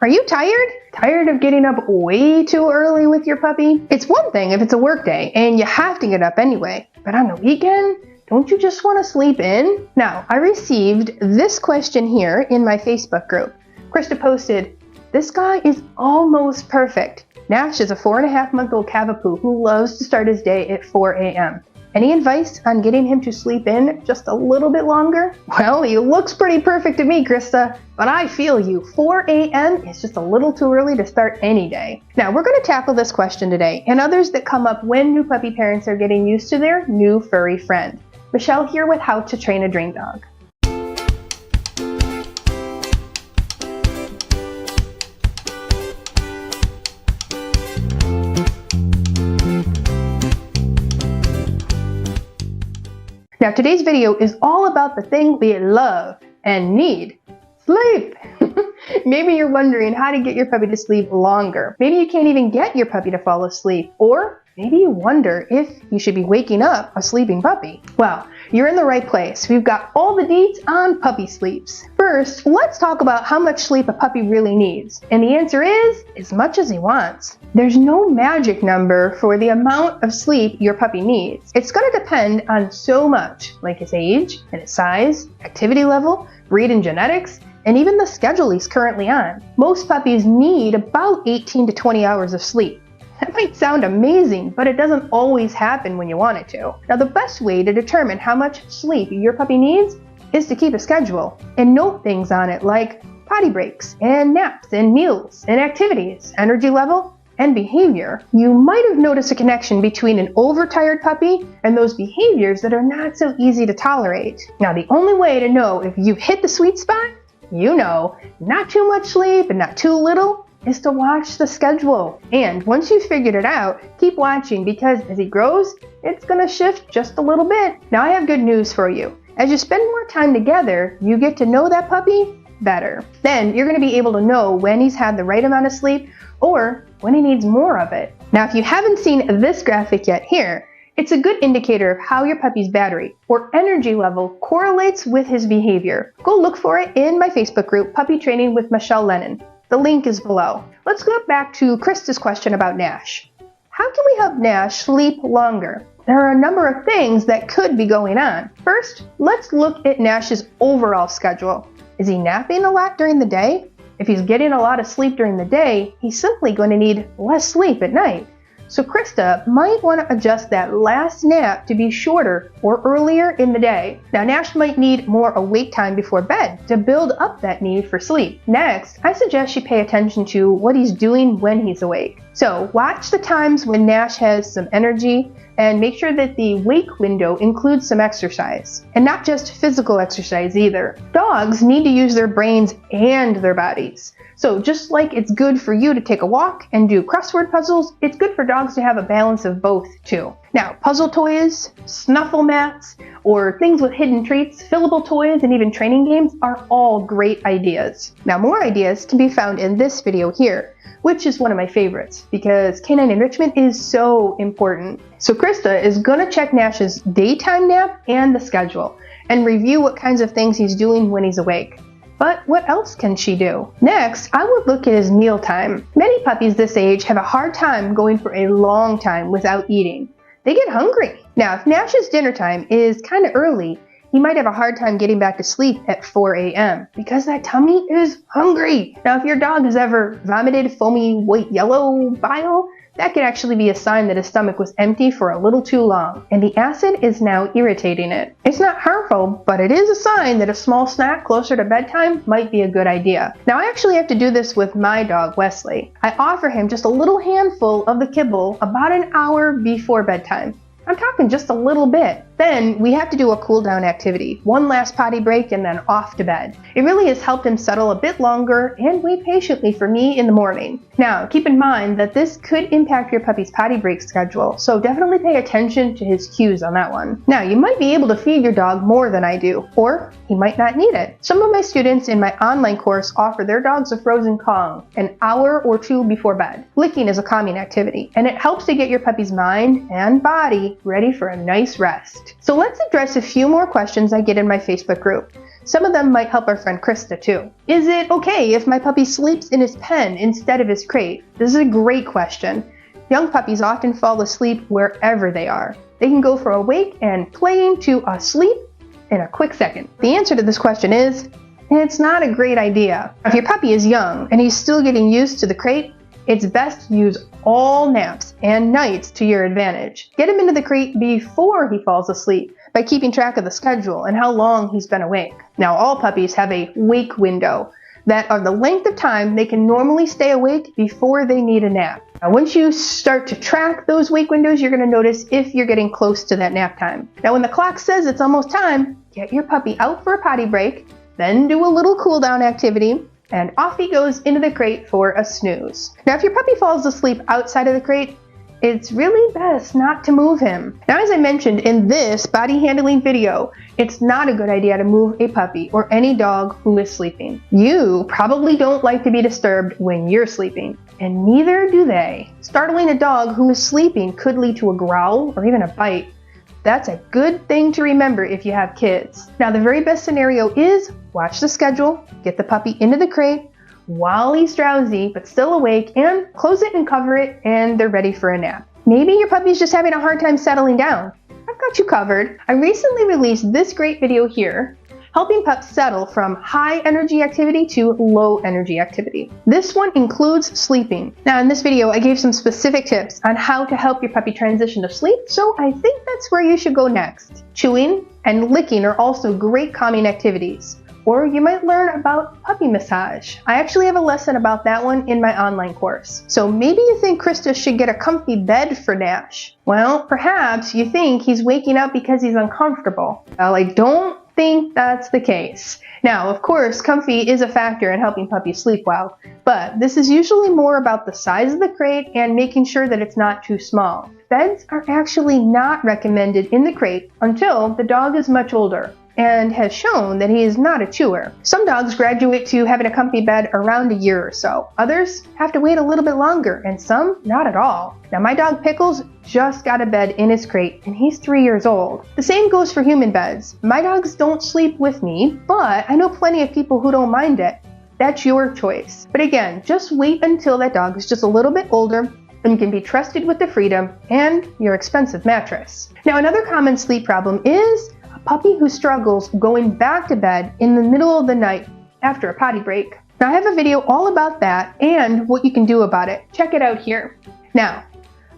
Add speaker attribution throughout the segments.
Speaker 1: Are you tired? Tired of getting up way too early with your puppy? It's one thing if it's a work day and you have to get up anyway, but on the weekend, don't you just want to sleep in? Now, I received this question here in my Facebook group. Krista posted, "This guy is almost perfect. Nash is a 4.5-month-old Cavapoo who loves to start his day at 4 a.m. Any advice on getting him to sleep in just a little bit longer?" Well, he looks pretty perfect to me, Krista, but I feel you. 4 a.m. is just a little too early to start any day. Now, we're going to tackle this question today and others that come up when new puppy parents are getting used to their new furry friend. Michele here with How to Train a Dream Dog. Now, today's video is all about the thing we love and need: sleep. Maybe you're wondering how to get your puppy to sleep longer. Maybe you can't even get your puppy to fall asleep, or maybe you wonder if you should be waking up a sleeping puppy. Well, you're in the right place. We've got all the deets on puppy sleeps. First, let's talk about how much sleep a puppy really needs. And the answer is as much as he wants. There's no magic number for the amount of sleep your puppy needs. It's going to depend on so much, like his age and his size, activity level, breed and genetics, and even the schedule he's currently on. Most puppies need about 18 to 20 hours of sleep. That might sound amazing, but it doesn't always happen when you want it to. Now, the best way to determine how much sleep your puppy needs is to keep a schedule and note things on it like potty breaks and naps and meals and activities, energy level, and behavior. You might have noticed a connection between an overtired puppy and those behaviors that are not so easy to tolerate. Now, the only way to know if you've hit the sweet spot, not too much sleep and not too little, is to watch the schedule. And once you've figured it out, keep watching, because as he grows, it's gonna shift just a little bit. Now, I have good news for you. As you spend more time together, you get to know that puppy better. Then you're gonna be able to know when he's had the right amount of sleep or when he needs more of it. Now, if you haven't seen this graphic yet here, it's a good indicator of how your puppy's battery or energy level correlates with his behavior. Go look for it in my Facebook group, Puppy Training with Michele Lennon. The link is below. Let's go back to Krista's question about Nash. How can we help Nash sleep longer? There are a number of things that could be going on. First, let's look at Nash's overall schedule. Is he napping a lot during the day? If he's getting a lot of sleep during the day, he's simply going to need less sleep at night. So Krista might want to adjust that last nap to be shorter or earlier in the day. Now, Nash might need more awake time before bed to build up that need for sleep. Next, I suggest you pay attention to what he's doing when he's awake. So watch the times when Nash has some energy and make sure that the wake window includes some exercise, and not just physical exercise either. Dogs need to use their brains and their bodies. So just like it's good for you to take a walk and do crossword puzzles, it's good for dogs to have a balance of both too. Now, puzzle toys, snuffle mats, or things with hidden treats, fillable toys, and even training games are all great ideas. Now, more ideas can be found in this video here, which is one of my favorites because Canine Enrichment is so important. So Krista is going to check Nash's daytime nap and the schedule and review what kinds of things he's doing when he's awake. But what else can she do? Next, I would look at his meal time. Many puppies this age have a hard time going for a long time without eating. They get hungry. Now, if Nash's dinner time is kind of early, he might have a hard time getting back to sleep at 4 a.m. because that tummy is hungry. Now, if your dog has ever vomited foamy white yellow bile, that could actually be a sign that his stomach was empty for a little too long, and the acid is now irritating it. It's not harmful, but it is a sign that a small snack closer to bedtime might be a good idea. Now, I actually have to do this with my dog, Wesley. I offer him just a little handful of the kibble about an hour before bedtime. I'm talking just a little bit. Then we have to do a cool down activity, one last potty break, and then off to bed. It really has helped him settle a bit longer and wait patiently for me in the morning. Now, keep in mind that this could impact your puppy's potty break schedule, so definitely pay attention to his cues on that one. Now, you might be able to feed your dog more than I do, or he might not need it. Some of my students in my online course offer their dogs a frozen Kong an hour or two before bed. Licking is a calming activity, and it helps to get your puppy's mind and body ready for a nice rest. So let's address a few more questions I get in my Facebook group. Some of them might help our friend Krista too. Is it okay if my puppy sleeps in his pen instead of his crate? This is a great question. Young puppies often fall asleep wherever they are. They can go from awake and playing to asleep in a quick second. The answer to this question is, it's not a great idea. If your puppy is young and he's still getting used to the crate, it's best to use all naps and nights to your advantage. Get him into the crate before he falls asleep by keeping track of the schedule and how long he's been awake. Now, all puppies have a wake window that are the length of time they can normally stay awake before they need a nap. Now, once you start to track those wake windows, you're going to notice if you're getting close to that nap time. Now, when the clock says it's almost time, get your puppy out for a potty break, then do a little cool down activity, and off he goes into the crate for a snooze. Now, if your puppy falls asleep outside of the crate, it's really best not to move him. Now, as I mentioned in this body handling video, it's not a good idea to move a puppy or any dog who is sleeping. You probably don't like to be disturbed when you're sleeping, and neither do they. Startling a dog who is sleeping could lead to a growl or even a bite. That's a good thing to remember if you have kids. Now, the very best scenario is watch the schedule, get the puppy into the crate while he's drowsy but still awake, and close it and cover it, and they're ready for a nap. Maybe your puppy's just having a hard time settling down. I've got you covered. I recently released this great video here, helping pups settle from high energy activity to low energy activity. This one includes sleeping. Now, in this video, I gave some specific tips on how to help your puppy transition to sleep, so I think that's where you should go next. Chewing and licking are also great calming activities. Or you might learn about puppy massage. I actually have a lesson about that one in my online course. So maybe you think Krista should get a comfy bed for Nash. Well, perhaps you think he's waking up because he's uncomfortable. Well, I don't think that's the case. Now, of course, comfy is a factor in helping puppies sleep well, but this is usually more about the size of the crate and making sure that it's not too small. Beds are actually not recommended in the crate until the dog is much older and has shown that he is not a chewer. Some dogs graduate to having a comfy bed around a year or so. Others have to wait a little bit longer, and some not at all. Now, my dog Pickles just got a bed in his crate, and he's 3 years old. The same goes for human beds. My dogs don't sleep with me, but I know plenty of people who don't mind it. That's your choice. But again, just wait until that dog is just a little bit older and can be trusted with the freedom and your expensive mattress. Now, another common sleep problem is puppy who struggles going back to bed in the middle of the night after a potty break. Now, I have a video all about that and what you can do about it. Check it out here. Now,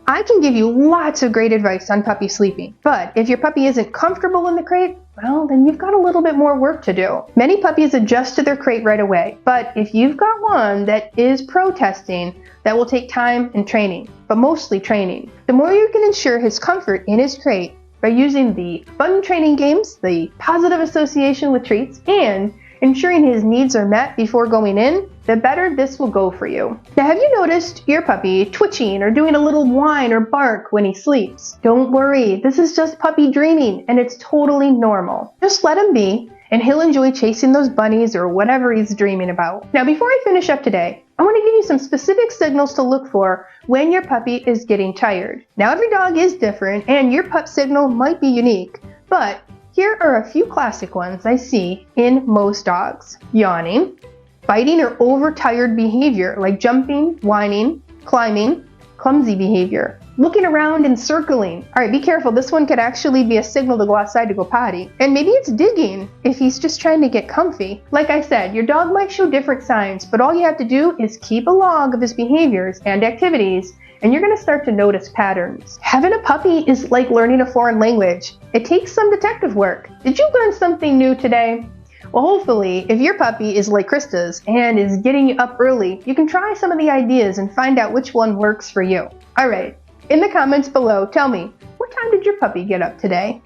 Speaker 1: I can give you lots of great advice on puppy sleeping, but if your puppy isn't comfortable in the crate, well, then you've got a little bit more work to do. Many puppies adjust to their crate right away, but if you've got one that is protesting, that will take time and training, but mostly training. The more you can ensure his comfort in his crate, by using the fun training games, the positive association with treats, and ensuring his needs are met before going in, the better this will go for you. Now, have you noticed your puppy twitching or doing a little whine or bark when he sleeps? Don't worry, this is just puppy dreaming, and it's totally normal. Just let him be, and he'll enjoy chasing those bunnies or whatever he's dreaming about. Now, before I finish up today, I want to give you some specific signals to look for when your puppy is getting tired. Now, every dog is different, and your pup signal might be unique, but here are a few classic ones I see in most dogs. Yawning, biting or overtired behavior like jumping, whining, climbing, clumsy behavior, looking around and circling. All right, be careful. This one could actually be a signal to go outside to go potty. And maybe it's digging if he's just trying to get comfy. Like I said, your dog might show different signs, but all you have to do is keep a log of his behaviors and activities, and you're going to start to notice patterns. Having a puppy is like learning a foreign language. It takes some detective work. Did you learn something new today? Well, hopefully, if your puppy is like Krista's and is getting you up early, you can try some of the ideas and find out which one works for you. All right, in the comments below, tell me, what time did your puppy get up today?